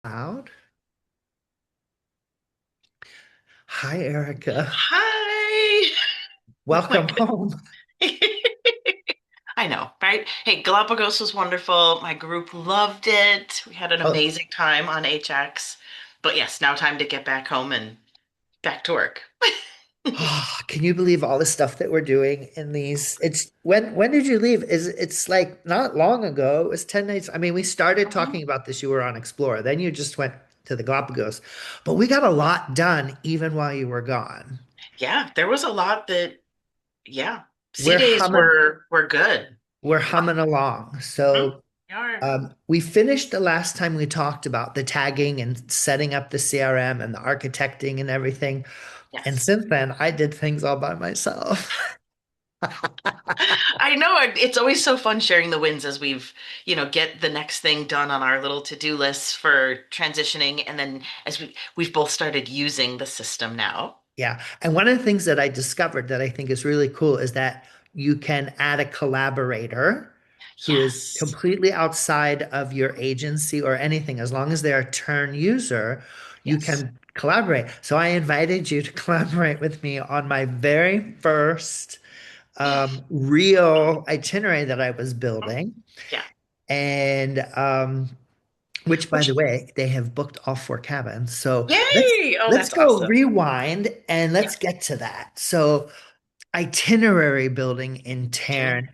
Out. Hi, Erica. Hi. Oh my Welcome home. God. I know, right? Hey, Galapagos was wonderful. My group loved it. We had an Oh, amazing time on HX. But yes, now time to get back home and back to work. can you believe all the stuff that we're doing in these? It's when did you leave? It's like not long ago. It was 10 nights. I mean, we started Mhm. talking about this. You were on Explorer. Then you just went to the Galapagos. But we got a lot done even while you were gone. Yeah, there was a lot that, yeah, sea We're days humming, were good. we're Yeah. humming along. Mhm. So Yeah. we finished the last time we talked about the tagging and setting up the CRM and the architecting and everything. And Yes. since then, I did things all by myself. I know it's always so fun sharing the wins as get the next thing done on our little to-do lists for transitioning, and then as we've both started using the system now. Yeah. And one of the things that I discovered that I think is really cool is that you can add a collaborator who is Yes. completely outside of your agency or anything. As long as they're a Tern user, you Yes. can collaborate. So I invited you to collaborate with me on my very first real itinerary that I was building. Yeah. And which, by the Which, way, they have booked all four cabins. So yay! Oh, let's that's go awesome. rewind and Yeah. let's get to that. So itinerary building in Itinerary. Tern,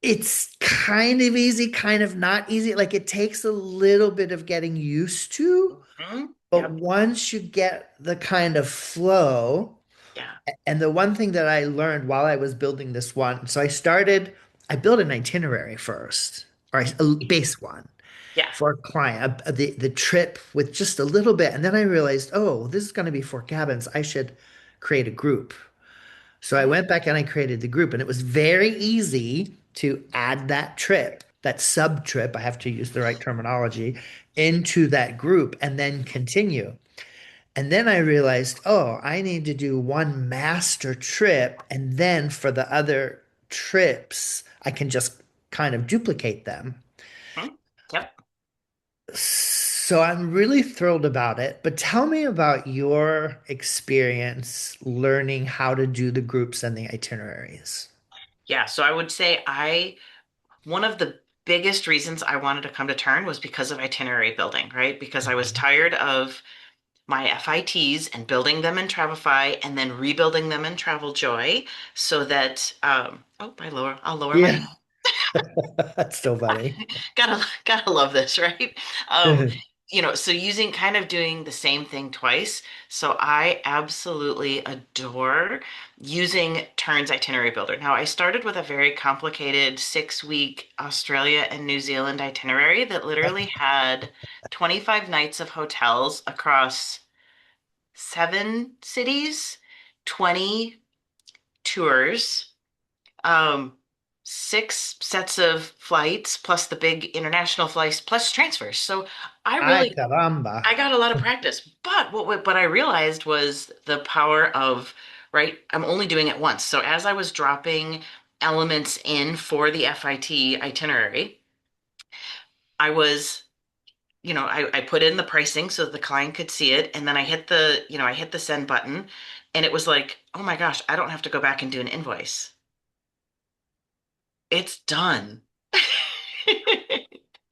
it's kind of easy, kind of not easy. Like it takes a little bit of getting used to, Mhm. but Yep. once you get the kind of flow, Yeah. and the one thing that I learned while I was building this one, so I built an itinerary first, or a base one Yeah. for a client, the trip with just a little bit. And then I realized, oh, this is going to be four cabins. I should create a group. So I Mhm. went back and I created the group, and it was very easy to add that trip, that sub trip, I have to use the right terminology, into that group and then continue. And then I realized, oh, I need to do one master trip, and then for the other trips, I can just kind of duplicate them. Mhm. Yep. So I'm really thrilled about it, but tell me about your experience learning how to do the groups and the itineraries. Yeah. So I would say one of the biggest reasons I wanted to come to Turn was because of itinerary building, right? Because I was Mhm. tired of my FITs and building them in Travefy and then rebuilding them in Traveljoy so that I'll lower my Yeah, that's so funny. gotta love this, right? Um, so using kind of doing the same thing twice. So I absolutely adore using Turn's itinerary builder. Now I started with a very complicated 6 week Australia and New Zealand itinerary that literally had 25 nights of hotels across 7 cities, 20 tours, um, 6 sets of flights, plus the big international flights, plus transfers. So I Ay, really, caramba. I got a lot of practice. But what I realized was the power of, right, I'm only doing it once. So as I was dropping elements in for the FIT itinerary, I was I put in the pricing so that the client could see it, and then I hit the send button, and it was like, oh my gosh, I don't have to go back and do an invoice. It's done.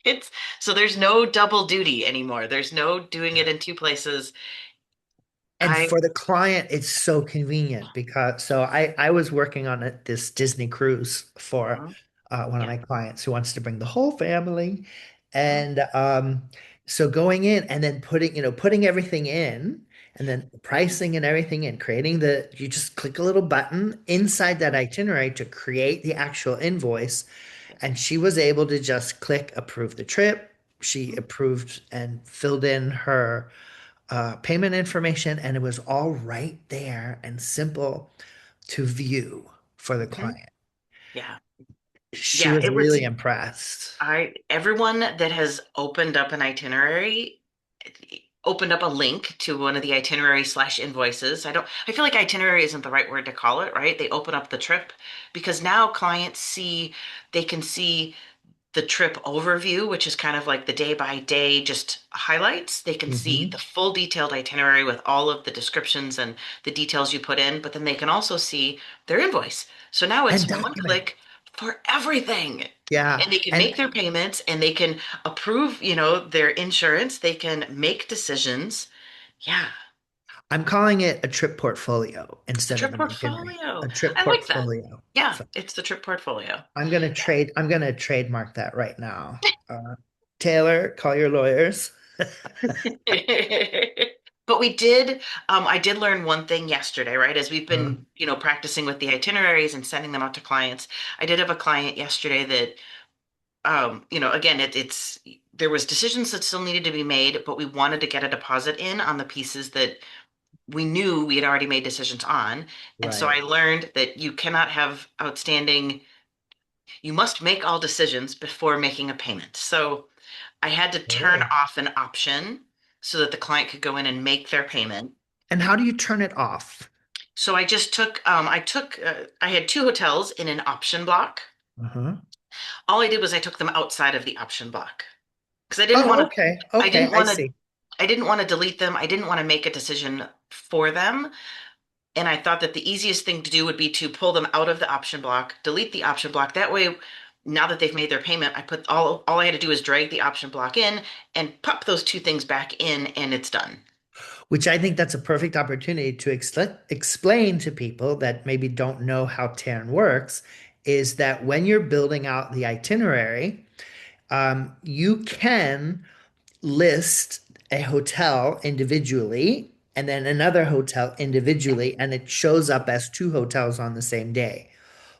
It's so there's no double duty anymore. There's no doing it in two places. And I for the client, it's so convenient because I was working on this Disney cruise for Mhm. one of Yeah. my clients who wants to bring the whole family. Mhm. And so going in and then putting everything in and then pricing and everything and creating you just click a little button inside that Mhm. itinerary to create the actual invoice. And she was able to just click approve the trip. She approved and filled in her payment information, and it was all right there and simple to view for the Mhm. client. Yeah. She Yeah, was it was really impressed. I everyone that has opened up an itinerary opened up a link to one of the itinerary slash invoices. I feel like itinerary isn't the right word to call it, right? They open up the trip because now clients see, they can see the trip overview, which is kind of like the day by day just highlights. They can see the Hmm. full detailed itinerary with all of the descriptions and the details you put in, but then they can also see their invoice. So now And it's one document. click for everything. Yeah. And they can And make their payments and they can approve, their insurance. They can make decisions. Yeah, I'm calling it a trip portfolio the instead of trip an itinerary. portfolio. A trip I like that. portfolio. Yeah, So it's the trip portfolio. I'm gonna trademark that right now. Taylor, call your lawyers. But I did learn one thing yesterday, right? As we've Uh, been, practicing with the itineraries and sending them out to clients. I did have a client yesterday that, again, there was decisions that still needed to be made, but we wanted to get a deposit in on the pieces that we knew we had already made decisions on. And so I right. learned that you must make all decisions before making a payment. So I had to turn Oh. off an option so that the client could go in and make their payment. And how do you turn it off? So I had two hotels in an option block. Uh-huh. All I did was I took them outside of the option block because Oh, okay. I Okay, didn't I want to, see. I didn't want to delete them. I didn't want to make a decision for them. And I thought that the easiest thing to do would be to pull them out of the option block, delete the option block. That way, now that they've made their payment, all I had to do is drag the option block in and pop those two things back in, and it's done. Which I think that's a perfect opportunity to explain to people that maybe don't know how Tern works, is that when you're building out the itinerary, you can list a hotel individually and then another hotel Yeah. individually, and it shows up as two hotels on the same day.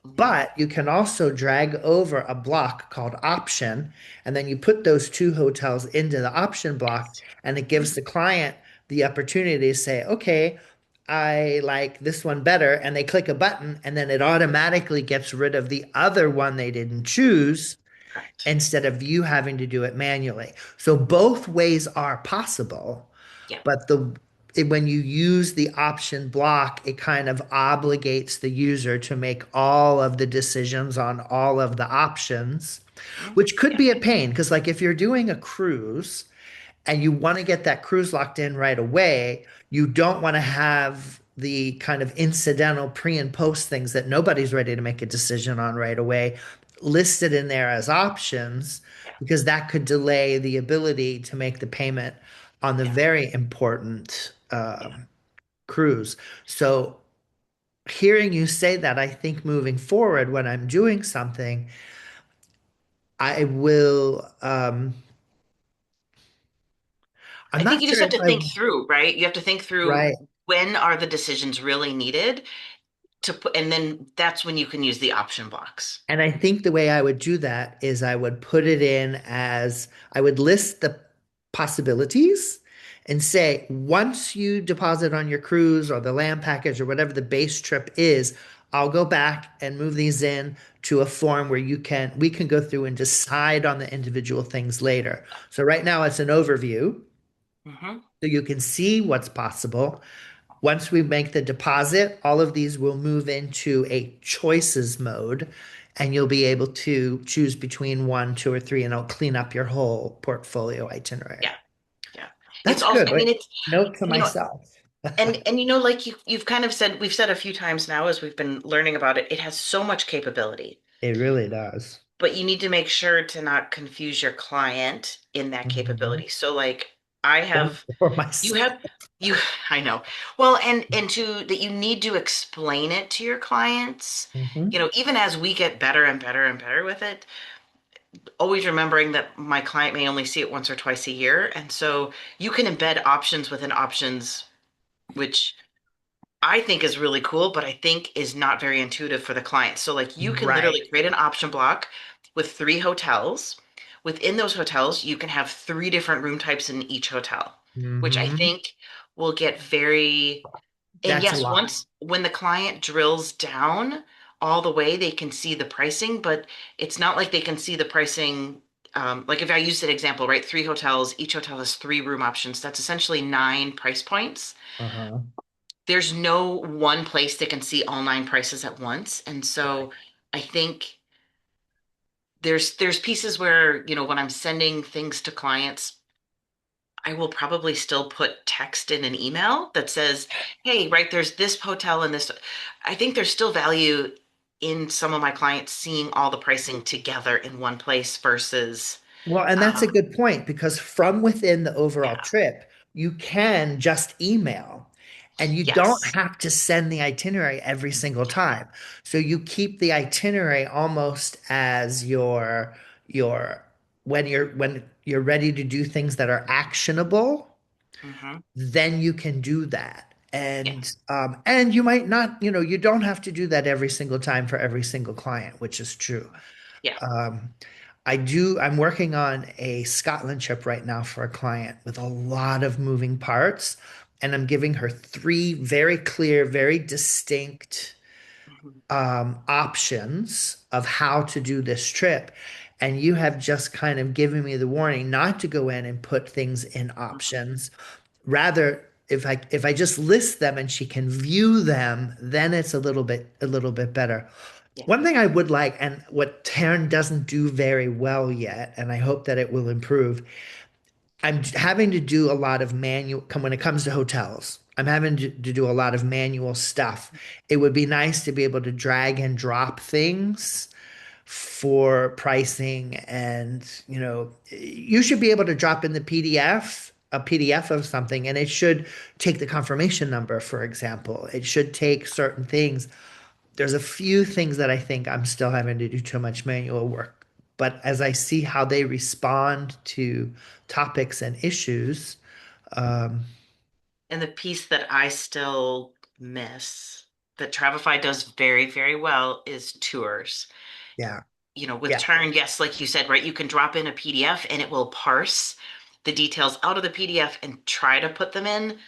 Hmm. But you can also drag over a block called option, and then you put those two hotels into the option block, Yes. and it gives the client the opportunity to say, okay, I like this one better. And they click a button, and then it automatically gets rid of the other one they didn't choose Correct. instead of you having to do it manually. So both ways are possible. Yeah. But when you use the option block, it kind of obligates the user to make all of the decisions on all of the options, Mhm. which could Yeah. be a pain because, like, if you're doing a cruise and you want to get that cruise locked in right away, you don't want to have the kind of incidental pre and post things that nobody's ready to make a decision on right away listed in there as options Yeah. because that could delay the ability to make the payment on the Yeah. very important Yeah. cruise. So hearing you say that, I think moving forward when I'm doing something, I will I'm I think not you just sure have if to I think through, right? You have to think through right. when are the decisions really needed to put, and then that's when you can use the option blocks. And I think the way I would do that is I would put it in as I would list the possibilities and say, once you deposit on your cruise or the land package or whatever the base trip is, I'll go back and move these in to a form where we can go through and decide on the individual things later. So right now it's an overview, Hmm. so you can see what's possible. Once we make the deposit, all of these will move into a choices mode, and you'll be able to choose between one, two, or three, and it'll clean up your whole portfolio itinerary. Yeah. Yeah. It's That's also, good. I mean, Right? it's, Note to you know, myself. like you've kind of said, we've said a few times now as we've been learning about it, it has so much capability, It really does. but you need to make sure to not confuse your client in that Mhm. capability. So like I Or, have, or you myself. have, you, I know. Well, and that you need to explain it to your clients, Mhm. even as we get better and better and better with it, always remembering that my client may only see it once or twice a year. And so you can embed options within options, which I think is really cool, but I think is not very intuitive for the client. So, like, you can Right. literally create an option block with three hotels. Within those hotels, you can have three different room types in each hotel, which I Hmm. think will get very, and That's a yes, lot. once when the client drills down all the way, they can see the pricing, but it's not like they can see the pricing. Like if I use that example, right? Three hotels, each hotel has three room options. That's essentially nine price points. Uh-huh. There's no one place that can see all nine prices at once. And Right. so I think there's pieces where, when I'm sending things to clients, I will probably still put text in an email that says, "Hey, right, there's this hotel and this." I think there's still value in some of my clients seeing all the pricing together in one place versus, Well, and that's a um, good point because from within the overall yeah, trip, you can just email and you don't yes, have to send the itinerary every single time. So you keep the itinerary almost as your when you're ready to do things that are actionable, hmm then you can do that. yeah, And you might not, you don't have to do that every single time for every single client, which is true. yeah, Um, I'm working on a Scotland trip right now for a client with a lot of moving parts, and I'm giving her three very clear, very distinct hmm options of how to do this trip. And you have just kind of given me the warning not to go in and put things in hmm options. Rather, if I just list them and she can view them, then it's a little bit better. yeah, One thing I would like, and what Tern doesn't do very well yet, and I hope that it will improve, I'm having to do a lot of when it comes to hotels. I'm having to do a lot of manual stuff. It would be nice to be able to drag and drop things for pricing, and you should be able to drop in a PDF of something, and it should take the confirmation number, for example. It should take certain things. There's a few things that I think I'm still having to do too much manual work. But as I see how they respond to topics and issues, um, And the piece that I still miss that Travefy does very, very well is tours. yeah, With yeah, Turn, yes, like you said, right, you can drop in a PDF and it will parse the details out of the PDF and try to put them in.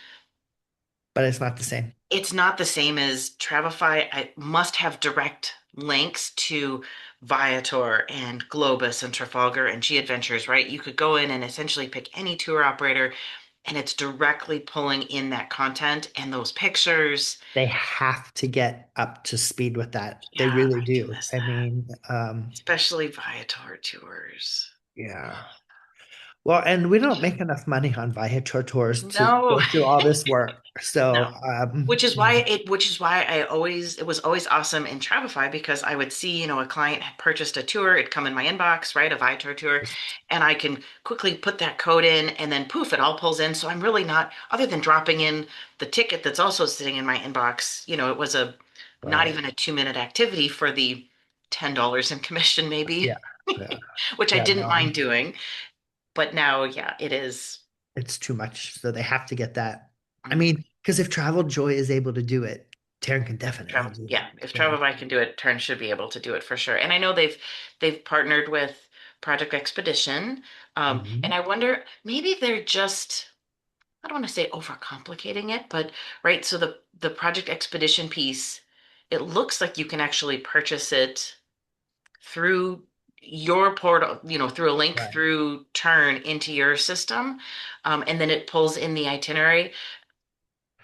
but it's not the same. It's not the same as Travefy. I must have direct links to Viator and Globus and Trafalgar and G Adventures, right? You could go in and essentially pick any tour operator and it's directly pulling in that content and those pictures. They have to get up to speed with that. They Yeah, really I do do. miss I that. mean, Especially Viator tours. yeah. Well, and we don't make enough money on Viator tours to No. go through all this work. So, No. Which is why it was always awesome in Travefy because I would see, a client had purchased a tour, it'd come in my inbox, right, a Viator tour, and I can quickly put that code in and then poof, it all pulls in. So I'm really not, other than dropping in the ticket that's also sitting in my inbox, it was not right. even a 2-minute activity for the $10 in commission maybe, Yeah. Yeah. which I Yeah. didn't No, mind doing. But now, yeah, it is. it's too much. So they have to get that. I mm, mean, because if Travel Joy is able to do it, Taryn can definitely Travel, do yeah, it. if So, Travefy can do it, Tern should be able to do it for sure. And I know they've partnered with Project Expedition. And mhm. I wonder, maybe they're just, I don't want to say overcomplicating it, but right, so the Project Expedition piece, it looks like you can actually purchase it through your portal, through a link Right. through Turn into your system. And then it pulls in the itinerary.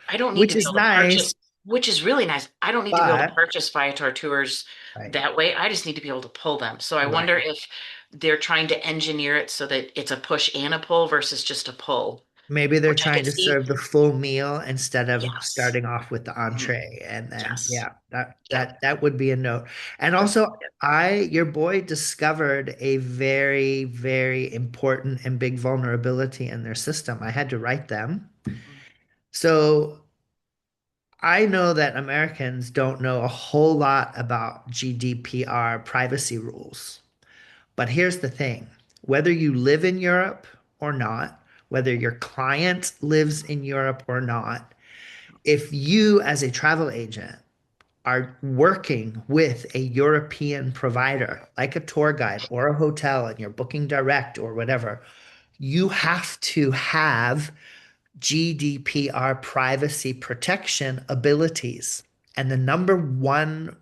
I don't need to Which be is able to nice, purchase, which is really nice. I don't need to be able to but purchase Viator tours right. that way. I just need to be able to pull them. So I Right. wonder if they're trying to engineer it so that it's a push and a pull versus just a pull, Maybe they're which I trying could to see. serve the full meal instead of Yes. starting off with the Mhm. entree. And then, Yes. yeah, that Yep. that that would be a note. And That's also, your boy discovered a very, very important and big vulnerability in their system. I had to write them. So I know that Americans don't know a whole lot about GDPR privacy rules. But here's the thing, whether you live in Europe or not, whether your client lives in Europe or not, if you, as a travel agent, are working with a European provider, like a tour guide or a hotel, and you're booking direct or whatever, you have to have GDPR privacy protection abilities. And the number one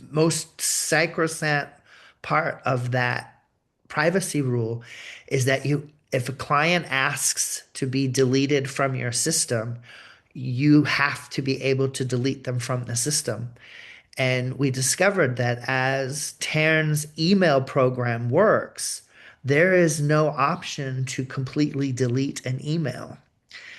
most sacrosanct part of that privacy rule is that if a client asks to be deleted from your system, you have to be able to delete them from the system. And we discovered that as Tern's email program works, there is no option to completely delete an email.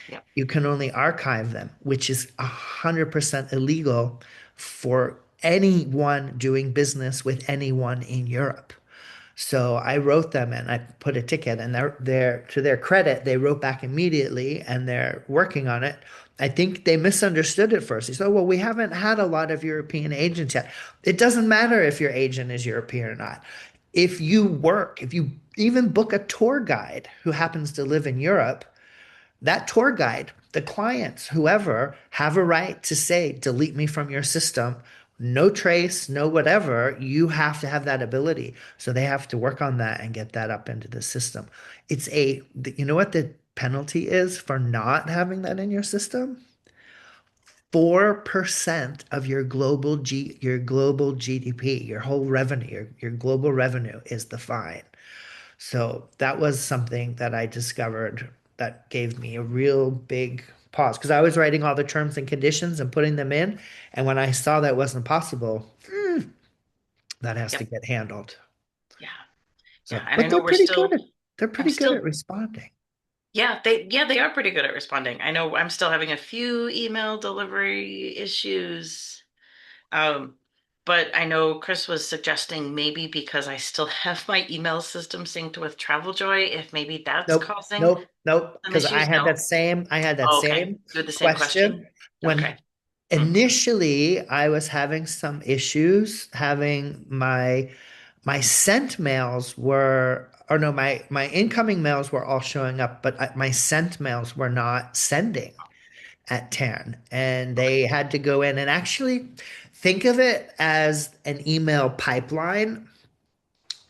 Yep. You can only archive them, which is 100% illegal for anyone doing business with anyone in Europe. So I wrote them and I put a ticket, and they're to their credit, they wrote back immediately and they're working on it. I think they misunderstood it first. They said, "Oh, well, we haven't had a lot of European agents yet." It doesn't matter if your agent is European or not. If you even book a tour guide who happens to live in Europe, that tour guide, the clients, whoever, have a right to say, delete me from your system. No trace, no whatever. You have to have that ability. So they have to work on that and get that up into the system. You know what the penalty is for not having that in your system? 4% of your global GDP, your whole revenue, your global revenue is the fine. So that was something that I discovered that gave me a real big pause because I was writing all the terms and conditions and putting them in. And when I saw that wasn't possible, that has to Yep. get handled. Yeah. Yeah. So, And I but know they're I'm pretty good at still, responding. yeah, they are pretty good at responding. I know I'm still having a few email delivery issues. Um, but I know Chris was suggesting maybe because I still have my email system synced with TravelJoy, if maybe that's causing Nope. some Because issues. No. I had that Oh, okay. same You had the same question question. when Okay. Hmm. initially I was having some issues having my sent mails were, or no, my incoming mails were all showing up, but my sent mails were not sending at Tern, and Okay. they had to go in and actually think of it as an email pipeline.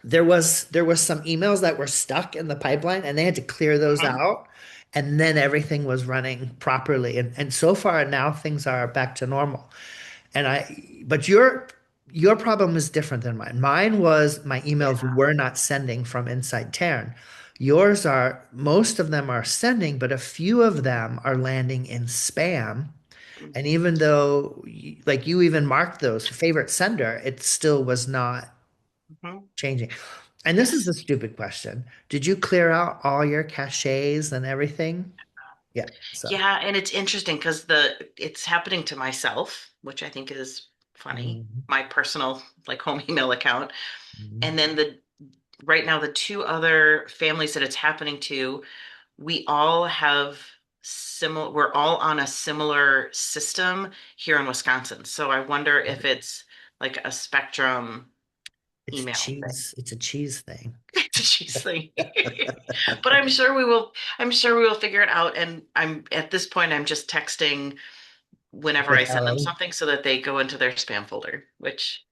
There was some emails that were stuck in the pipeline, and they had to clear those Mhm. out, and then everything was running properly. And so far now things are back to normal. But your problem is different than mine. Mine was my emails Yeah. were not sending from inside Terran. Yours are, most of them are sending, but a few of them are landing in spam. And even though, like you even marked those favorite sender, it still was not Mhm. changing. And this is Yes. a stupid question. Did you clear out all your caches and everything? Yeah. So, Yeah, and it's interesting because it's happening to myself, which I think is funny. mhm, My personal like home email account. mhm. And then the right now the two other families that it's happening to, we all have similar we're all on a similar system here in Wisconsin. So I wonder if it's like a spectrum email thing. It's a cheese thing. It's a cheese thing. But I'm sure we will figure it out. And I'm at this point I'm just texting whenever Say I send them hello. something so that they go into their spam folder, which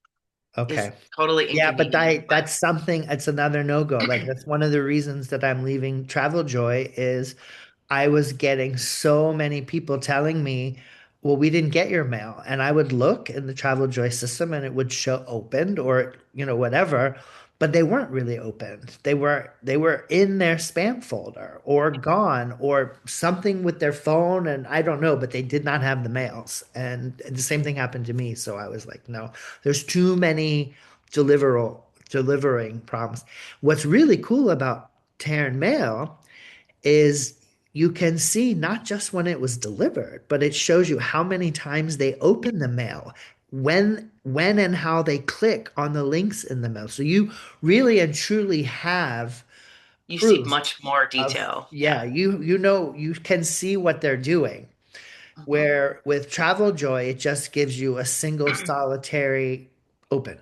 is Okay. totally Yeah, but inconvenient. But that's something, it's another no-go. Like that's one of the reasons that I'm leaving Travel Joy is I was getting so many people telling me, well, we didn't get your mail. And I would look in the Travel Joy system and it would show opened or, whatever, but they weren't really opened. They were in their spam folder or gone or something with their phone and I don't know, but they did not have the mails. And the same thing happened to me. So I was like, no, there's too many delivering problems. What's really cool about Terran Mail is you can see not just when it was delivered, but it shows you how many times they open the mail, when and how they click on the links in the mail. So you really and truly have you see proof much more of, detail. yeah, Yeah. you can see what they're doing. Mhm. Where with Travel Joy, it just gives you a single solitary open,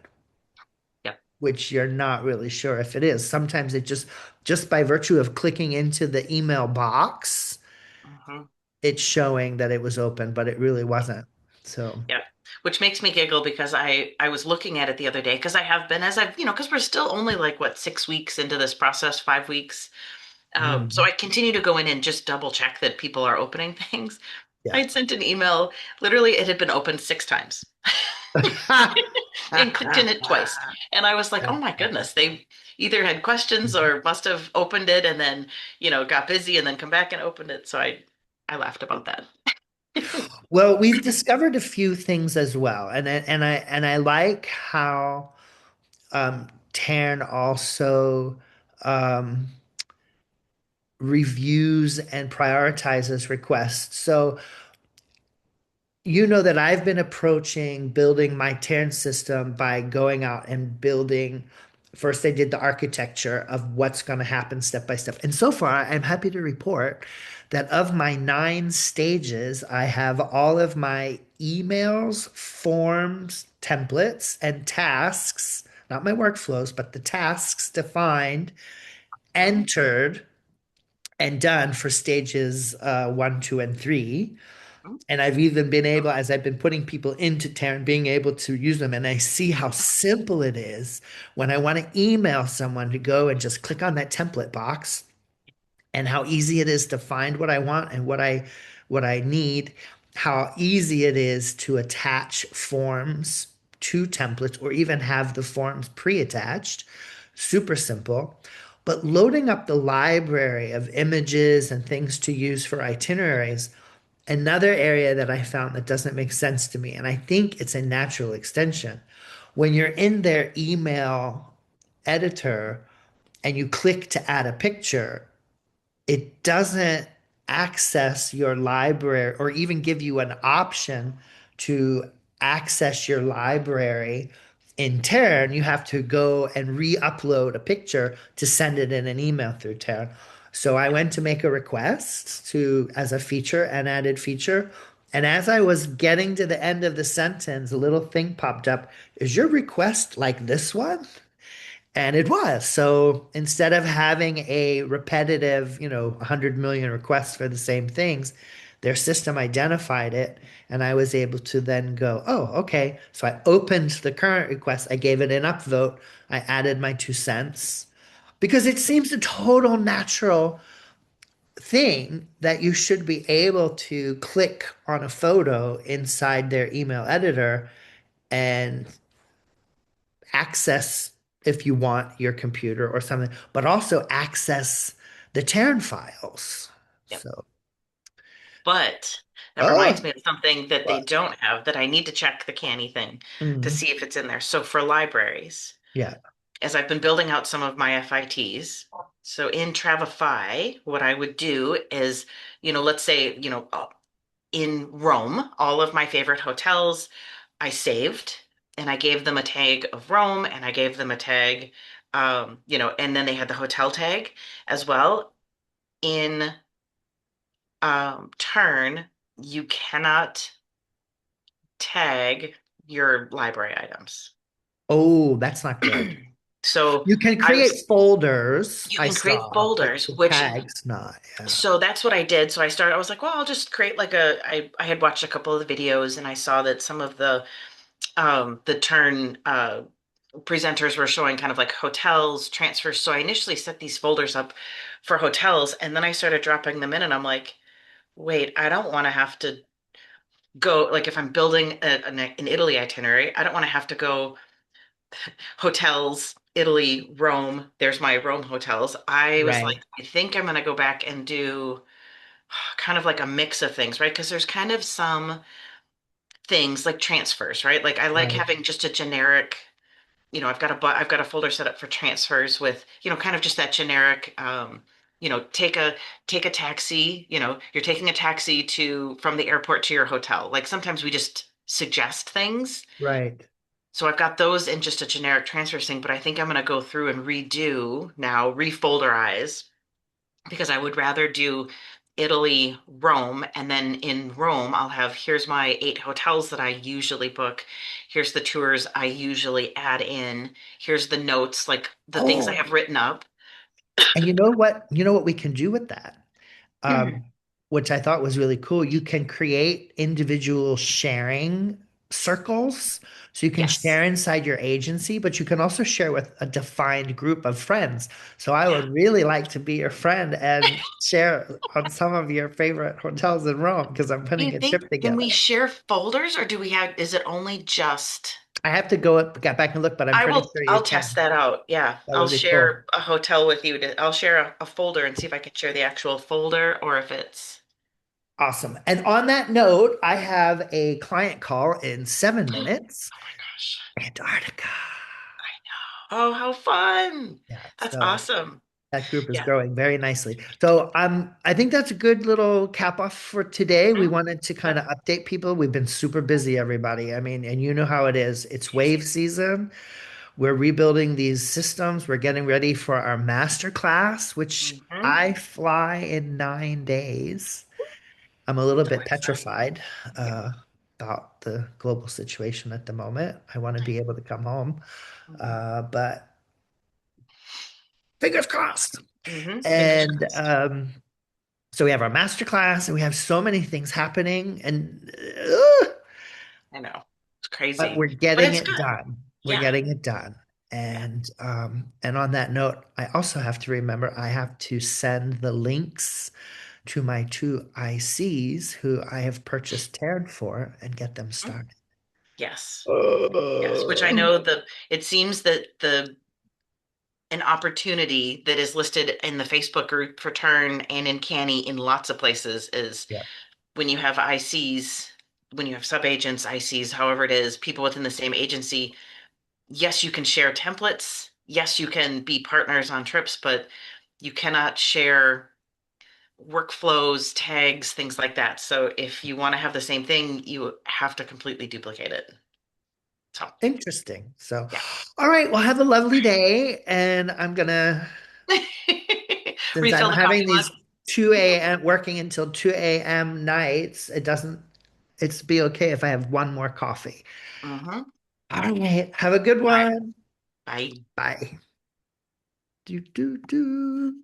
Yep. which you're not really sure if it is. Sometimes it just by virtue of clicking into the email box, Mhm. it's showing that it was open, but it really wasn't. So, Yeah. Which makes me giggle because I was looking at it the other day because I have been as I've because we're still only like what 6 weeks into this process, 5 weeks. So mm, I continue to go in and just double check that people are opening things. I yeah. had sent an email, literally it had been opened 6 times and clicked in it twice. And I was like, oh my goodness, they either had questions or must have opened it and then, got busy and then come back and opened it. So I laughed about that. Well, we've discovered a few things as well, and I like how Tern also um, reviews and prioritizes requests. So you know that I've been approaching building my Terran system by going out and building. First, I did the architecture of what's going to happen step by step. And so far, I'm happy to report that of my 9 stages, I have all of my emails, forms, templates, and tasks, not my workflows, but the tasks defined, Oh, entered, and done for stages 1, 2, and 3. oh, And I've even been able, as I've been putting people into Taryn, being able to use them. And I see how simple it is when I want to email someone to go and just click on that template box, and how easy it is to find what I want and what I need, how easy it is to attach forms to templates or even have the forms pre-attached. Super simple. But loading up the library of images and things to use for itineraries, another area that I found that doesn't make sense to me, and I think it's a natural extension. When you're in their email editor and you click to add a picture, it doesn't access your library or even give you an option to access your library in Tern. You have to go and re-upload a picture to send it in an email through Tern. So I went to make a request to as a feature, an added feature. And as I was getting to the end of the sentence, a little thing popped up. Is your request like this one? And it was. So instead of having a repetitive, 100 million requests for the same things, their system identified it. And I was able to then go, oh, okay. So I opened the current request. I gave it an upvote. I added my 2 cents because it seems a total natural thing that you should be able to click on a photo inside their email editor and access, if you want, your computer or something, but also access the Terran files. yep. So, But that reminds oh, me of something that they what? don't have that I need to check the canny thing to Mm, see if it's in there. So for libraries, yeah. as I've been building out some of my FITs, so in Travify, what I would do is, let's say, in Rome, all of my favorite hotels I saved and I gave them a tag of Rome and I gave them a tag, and then they had the hotel tag as well. In Tern, you cannot tag your library items. Oh, that's not good. So You can I create folders, you I can create saw, but folders, the which tags not. Yeah. so that's what I did. So I was like, well, I'll just create like I had watched a couple of the videos and I saw that some of the Turn presenters were showing kind of like hotels, transfers. So I initially set these folders up for hotels and then I started dropping them in and I'm like, wait, I don't want to have to go like if I'm building an Italy itinerary, I don't want to have to go hotels, Italy, Rome. There's my Rome hotels. I was like, Right, I think I'm going to go back and do kind of like a mix of things, right? Because there's kind of some things like transfers, right? Like I like right, having just a generic, I've got a folder set up for transfers with, kind of just that generic, take a taxi, you're taking a taxi to from the airport to your hotel. Like sometimes we just suggest things. right. So I've got those in just a generic transfer thing, but I think I'm going to go through and redo now, refolderize because I would rather do Italy, Rome, and then in Rome, I'll have here's my 8 hotels that I usually book. Here's the tours I usually add in. Here's the notes, like the things I Oh, have written up. and you know what? You know what we can do with that? um, which I thought was really cool. You can create individual sharing circles. So you can Yes. share inside your agency, but you can also share with a defined group of friends. So I Yeah. would really like to be your friend and share on some of your favorite hotels in Rome because I'm Do putting you a think trip can we together. share folders or is it only just I have to go up, get back and look, but I'm pretty sure you I'll test can. that out. Yeah. That I'll would be cool. share a hotel with you I'll share a folder and see if I can share the actual folder or if it's Awesome. And on that note, I have a client call in seven Oh minutes. my gosh. Antarctica. Oh, how fun. Yeah, That's so awesome. that group is Yeah. growing very nicely. So I think that's a good little cap off for today. We Mhm. wanted to kind Yep. of update people. We've been super busy, everybody. I mean, and you know how it is. It's wave season. We're rebuilding these systems. We're getting ready for our master class, which Mhm. I fly in 9 days. I'm a little So bit excited. petrified Yeah. uh, about the global situation at the moment. I want to be able to come home, Mhm. but fingers crossed. Fingers And crossed. so we have our master class, and we have so many things happening, and I know. It's but crazy. we're But getting it's it good. done. We're Yeah. getting it done. Yeah. And on that note, I also have to remember I have to send the links to my two ICs who I have purchased Tern for and get them Mhm. started. Yes. Yes. Which I Uh, know it seems that an opportunity that is listed in the Facebook group for Turn and in Canny in lots of places is yeah, when you have ICs, when you have subagents, ICs, however it is, people within the same agency, yes, you can share templates. Yes, you can be partners on trips, but you cannot share workflows, tags, things like that. So if you want to have the same thing, you have to completely duplicate it. So, interesting. So, yeah. all right, well, have a lovely day. And I'm gonna, since I'm Refill the having coffee these mug. 2 a.m. working until 2 a.m. nights, it's be okay if I have one more coffee. Mm-hmm. All right, have a good All right. one. Bye. Bye. Do, do, do.